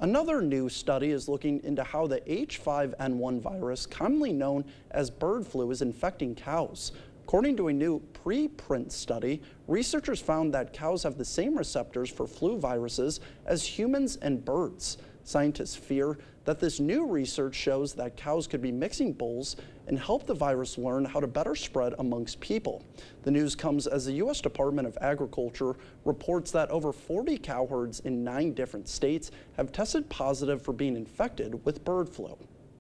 Another new study is looking into how the H5N1 virus, commonly known as bird flu, is infecting cows. According to a new preprint study, researchers found that cows have the same receptors for flu viruses as humans and birds. Scientists fear that this new research shows that cows could be mixing bulls and help the virus learn how to better spread amongst people. The news comes as the U.S. Department of Agriculture reports that over 40 cow herds in 9 different states have tested positive for being infected with bird flu.